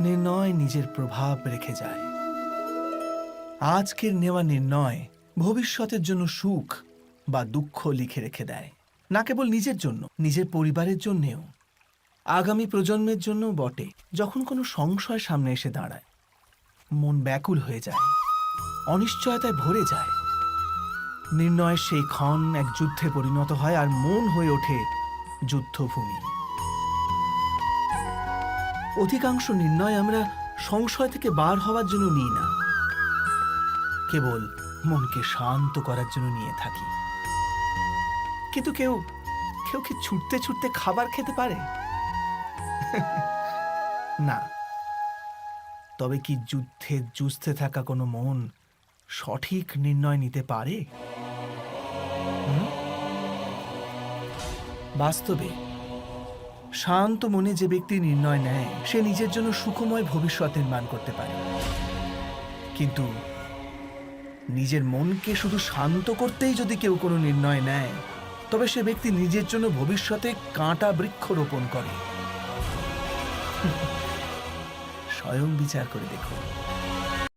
নির্ণয় নিজের প্রভাব রেখে যায়। আজকের নেওয়া নির্ণয় ভবিষ্যতের জন্য সুখ বা দুঃখ লিখে রেখে দেয়, না কেবল নিজের জন্য, নিজের পরিবারের জন্যেও, আগামী প্রজন্মের জন্য বটে। যখন কোনো সংশয় সামনে এসে দাঁড়ায়, মন ব্যাকুল হয়ে যায়, অনিশ্চয়তায় ভরে যায়। নির্ণয়ের সেই ক্ষণ এক যুদ্ধে পরিণত হয় আর মন হয়ে ওঠে যুদ্ধভূমি। অধিকাংশ নির্ণয় আমরা সংশয় থেকে বার হওয়ার জন্য নিই না, কেবল মনকে শান্ত করার জন্য নিয়ে থাকি। কিন্তু কেউ কেউ কি ছুটতে ছুটতে খাবার খেতে পারে? না। তবে কি যুদ্ধে যুঝতে থাকা কোনো মন সঠিক নির্ণয় নিতে পারে? বাস্তবে শান্ত মনে যে ব্যক্তি নির্ণয় নেয়, সে নিজের জন্য সুখময় ভবিষ্যৎ নির্মাণ করতে পারে। কিন্তু নিজের মনকে শুধু শান্ত করতেই যদি কেউ কোনো নির্ণয় নেয়, তবে সে ব্যক্তি নিজের জন্য ভবিষ্যতে কাঁটা বৃক্ষ রোপণ করে। স্বয়ং বিচার করে দেখুন।